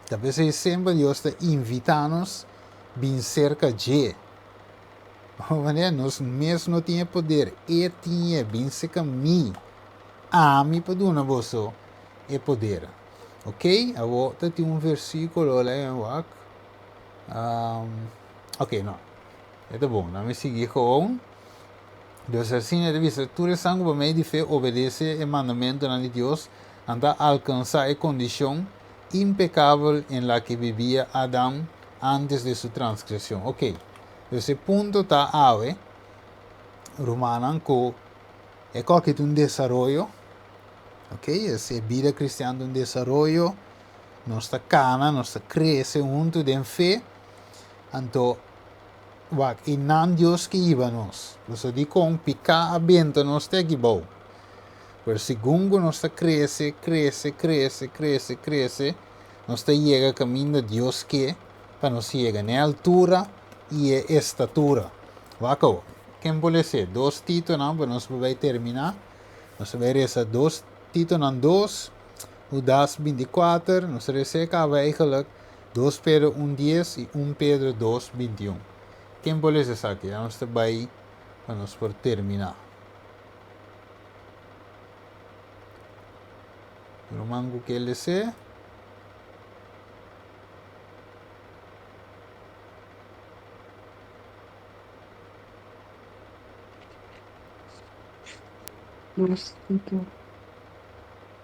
Talvez sempre Deus está invitando-nos bem cerca de. Nós mesmos não tínhamos poder, Ele tinha bem cerca de mim. A mim para dar você é poder. Ok? Agora tem versículo lá. Ok, não. É bom. Vamos seguir com. Deus assim é dizer, tu és sangue para mim de fé, obedece o mandamento de Deus, anda alcançar a condição impecável em la que vivia Adão antes de sua transgressão. Ok. Esse ponto está aí. Romano é qualquer desenvolvimento. Ok, essa vida cristiana um desenvolvimento, nossa cana, nossa cresce junto de fé, então, e não Deus que iba nós. Você diz com picar a vento, nós tem que bom. Por segundo, nossa cresce, nós chega a caminho de Deus que, para nós chegar na altura e a estatura. Vaco, quem pode ser? 2 Tito, não, para nós vai terminar. Nós vai essa 2 Tito nan 2, Judas 24, nos recebemos eigenlijk 2 Pedro 1:10 e 1 Pedro 2:21. Quem pode ser aqui? Vamos trabalhar para nós por terminar. Romango que ele se.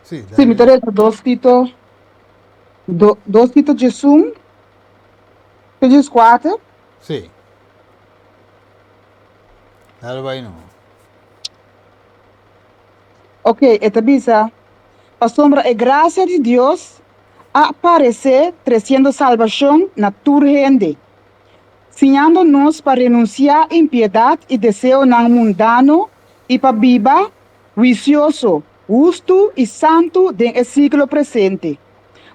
Sí, me interesa 2 Tito, 2 Tito Jesús, Pedro 4. Sí. Dale vai no. Ok, esta visa, a sombra e gracia de Dios aparece trazendo salvação na urgente, ensinando-nos para renunciar à impiedade e desejo não mundano e para viver vicioso, justo e santo do século presente,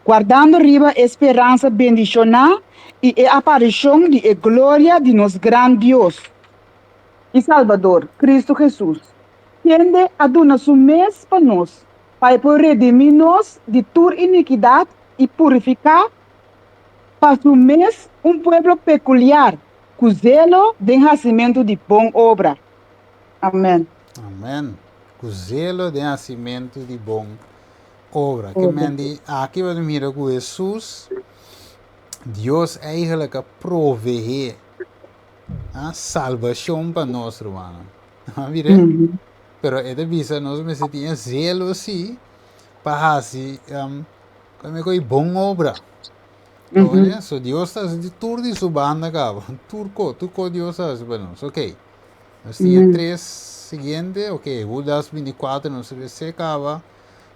guardando riba a esperança bendicional e a aparição de glória de nosso grande Deus e Salvador, Cristo Jesus. Tiende a donar su mês para nós, para poder redimir-nos de toda iniquidade e purificar para su mês povo peculiar, com zelo de nascimento de boa obra. Amém. Amém. Com zelo de nascimento de boa obra. Que mende, aqui vai mirar com Jesus, Deus eigenlijk provee a salvação para nós, irmão. Mire? Pero esta visa nós me sentia zelo assim para fazer como é boa obra. Olha, so Deus está de tudo de sua banda cá, turco Deus está para nós, ok. Nós tínhamos 3 seguinte, ok, Judas 24 nos recebava,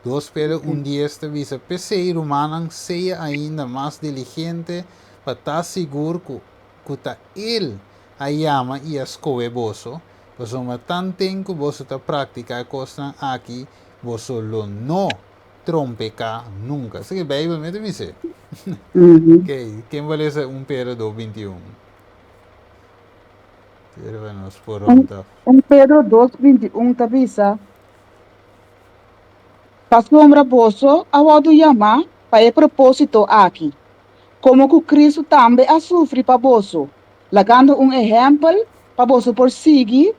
2 Pedro 1:10 esta visa, PC romano seja ainda mais diligente para estar seguro que está ele a chama e a escolhe vosso. Você não tem tempo, você está praticando a coisa aqui, você não trompe cá nunca. Isso que a Bíblia me diz. Ok, quem vai ler 1 Pedro 2:21? Vamos por onde. 1 Pedro 2:21 te avisa. A sombra vosso a chamar para o propósito aqui. Como que Cristo também a sofre para vosso, lagando exemplo para vosso por seguir.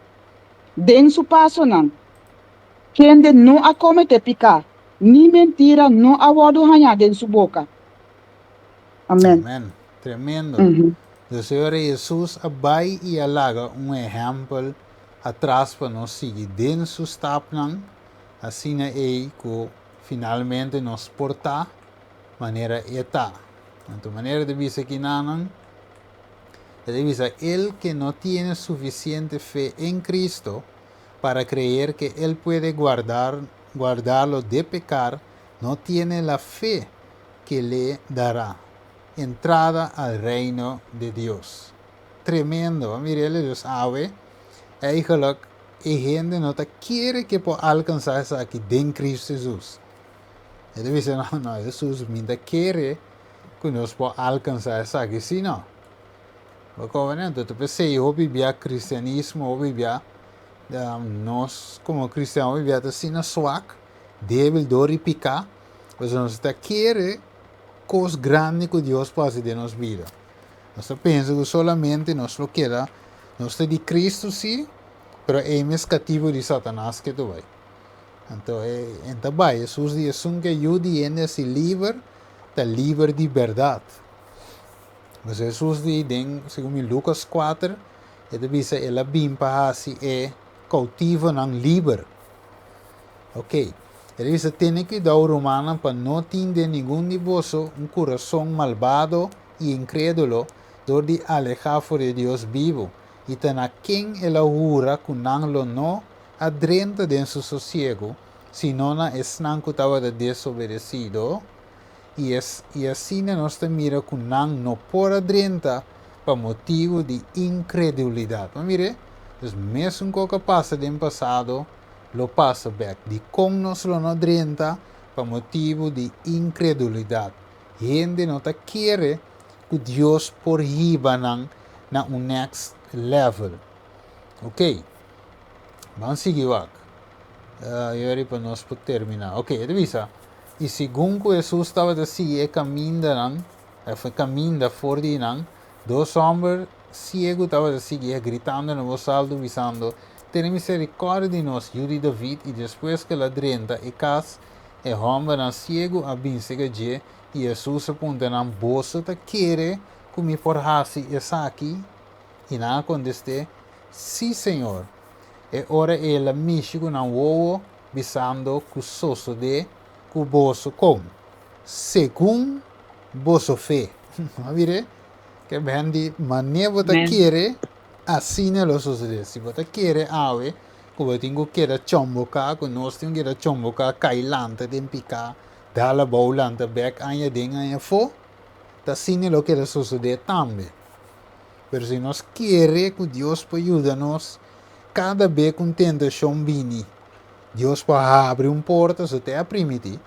Den su paso não. Quem não acomete pecado, nem mentira não a wado hanya den su boca. Amém. Amém. Tremendo. Uhum. O Senhor Jesus vai e alaga exemplo atrás para nós seguir dentro do stapnan, assim é que finalmente nos portar maneira eta. Então, maneira de dizer que não, dice, el que no tiene suficiente fe en Cristo para creer que Él puede guardarlo de pecar, no tiene la fe que le dará entrada al reino de Dios. Tremendo, mire, ele dus sabe, eigenlijk, gente no te quiere que por alcanzar eso aquí en Cristo Jesús. Ele dice, no, Jesús me quiere que nos por alcanzar eso aquí, si no. Então, tu pensei, eu vivia cristianismo, eu vivia, nós como cristãos, vivia assim na suac, débil, dor e picar, mas nós queremos coisas grandes que Deus pode fazer na nossa vida. Nós pensamos que solamente nós lo queda, nós de Cristo sim, mas é mais cativo de Satanás que tu vai. Então, vai, Jesus diz que ajude a se livre, da livre de verdade. Mas Jesus diz, segundo Lucas 4, ele diz que ele vem para si é cautivo não livre. Ok. Ele diz que tem que dar romana para não ter nenhum de vós coração malvado e incrédulo, dor de alejar de Deus vivo. E tem a quem ele jura que não adrenta de seu sossego, senão na esnanco estava desobedecido. E assim nós mira que não pode adrenta por motivo de incredulidade. Mas mire, mesmo que passa no passado, lo passa back. De como nós não adrenta por motivo de incredulidade. Gente não quer que Deus por riba na um next level. Ok? Vamos seguir aqui. E para nós terminar. Ok, revisa. E segundo Jesus estava assim, caminhando fora de nang, dois homens ciegos estavam assim, gritando no voz alto, dizendo, tem misericórdia de nós, Yuri David, e depois que ela drenta e cas, e homem ciego a binsegaje, e Jesus aponta na bolsa, que quer que me forrasse essa aqui, e não conteste, sim, Senhor. E ora ela mexe com um ovo, dizendo que sosso de que vosso com, segundo vosso fé. Vire que bem de maneira você quer, assim é o suceder. Se você quer ave, que você tem que querer chombocar, que nós temos que querer chombocar, cailante, tem picar, dar a bolante, back anha ding anha fo, assim é o que suceder também. Mas se nós queremos que Deus ajude-nos, cada vez que tentação vini, Deus pode abrir porta, se te permite.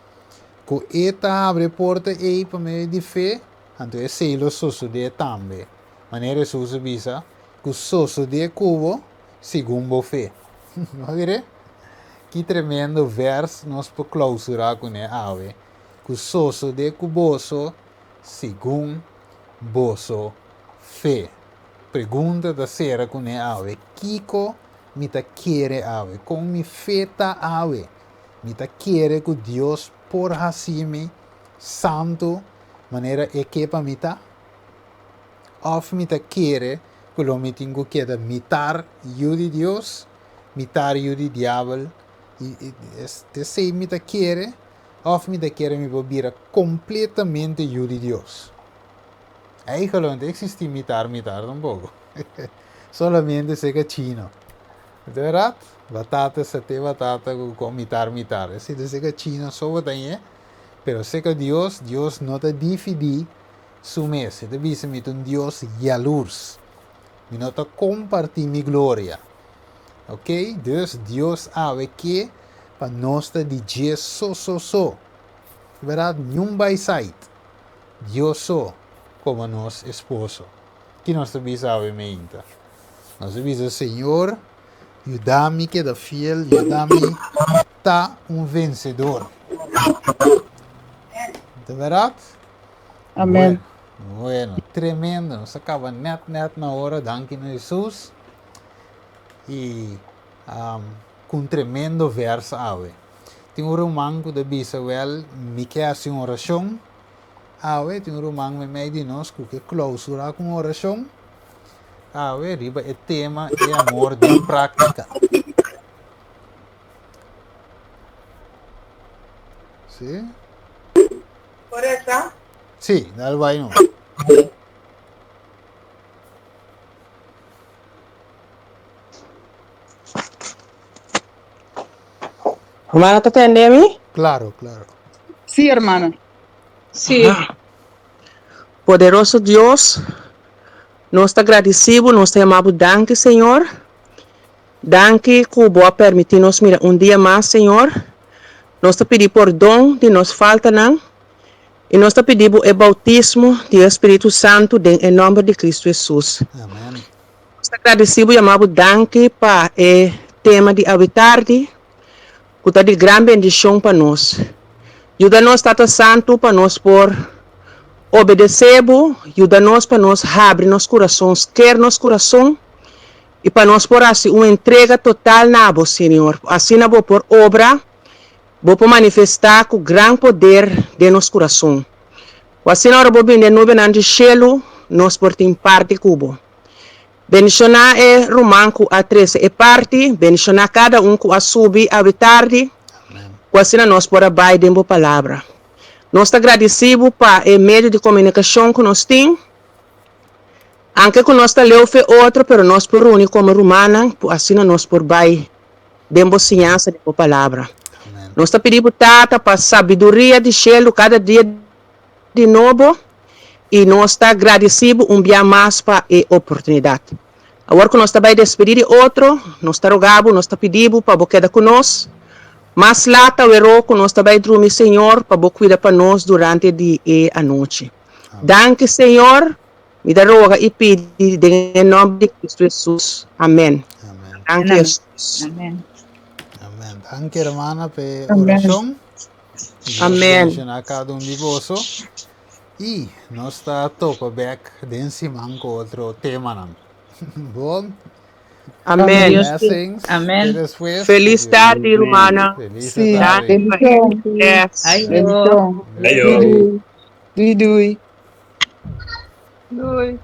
Que eta abre porta e para meio de fé, então é selo suceder também. Maneira sucedida, que suceder cubo, segundo a fé. Não vire? Que tremendo verso nós podemos clausurar com ele ave. Que suceder cuboso, segundo vosso fé. Pergunta da sera com ele ave. Kiko me ta quer ave, com mi fé ta ave. Me ta quer que Deus por assim santo maneira é que para mita of mita quer que lo me tenho que mitar eu de Deus mitar eu de diabo e este sei mita quer of mita quer me bobira completamente eu de Deus aí não existe mitar tampouco solamente se que chino de verdade batata, sate batata, com mitar. Se diz que China só tem, pero sei que Deus não te divide su mesa. Te diz que um Deus jalurs. E não te compartir minha glória. Ok? Dus Deus sabe que para nós te dizer só. Verdade? Nenhum vai sair. Deus só como nosso esposo. Que nós te sabe meinta. Nós te diz, Senhor, ajuda-me que da fiel, ajuda-me tá vencedor. De verdade? Amém. Bueno, tremendo. Nos acaba net na hora, danke a Jesus. E com tremendo verso ave. Tem um romano que diz, well, me quer assim uma oração. Awe, tem um romano me meio de nós que clausura com oração. Awe, riba é tema e amor de prática. Sim? Correta? Sim, dal vai não. Hermana, ¿te entendemos? Claro, claro. Sí, hermana. Sí. Poderoso Deus, nós está agradecido, nós te amamos, danke, Senhor. Danke, que boa permitir-nos mirar dia mais, Senhor. Nós te pedimos perdão de nos falta, não. E nós te pedimos o bautismo do Espírito Santo em nome de Cristo Jesus. Amém. Nós te agradecido e amamos, danke, para o tema de habitar-te, que está de grande bendição para nós. Ajuda-nos, Tata Santo, para nós por obedecer-vos, ajuda-nos para nós abrir nossos corações, quer nosso coração, e para nós por assim uma entrega total na vos, Senhor. Assim na vou por obra, vou por manifestar com grande poder de nosso coração. Assim na hora vou vir de novo de cielo, nós por ter parte cubo. Bendicionar é romanco a 13 e parte, bendicionar cada que a subir a tarde, assim nós por abaixo de uma palavra. Nós estamos agradecidos para o meio de comunicação que nós temos. Anche que nós leu foi outro, mas nós por unir como romana, assim nós por baixo de uma ciência de uma palavra. Nós estamos pedindo tata para sabedoria de cielo cada dia de novo. E nós estamos agradecidos dia mais para a oportunidade. Agora que nós estamos despedir de outro, nós estamos rogando, nós estamos pedindo para você quedar conosco. Mas lá está o erro que nós também dormir, Senhor, para você cuidar para nós durante o dia e a noite. Danke, Senhor. Me dá roga e pedi em nome de Cristo Jesus. Amém. Amém. Danke, Jesus. Amén. Amém. Danke, hermana, pela oração. Amém. Bendicionar cada de vocês. E nós está toco back de cima com outro tema, não. Bom? Amém. Blessings. Amém. E depois, Feliz tarde, irmã. Feliz Sí. tarde. Bendición. Yes. Ay, Bendición. Ayo. Dui, dui. Dile.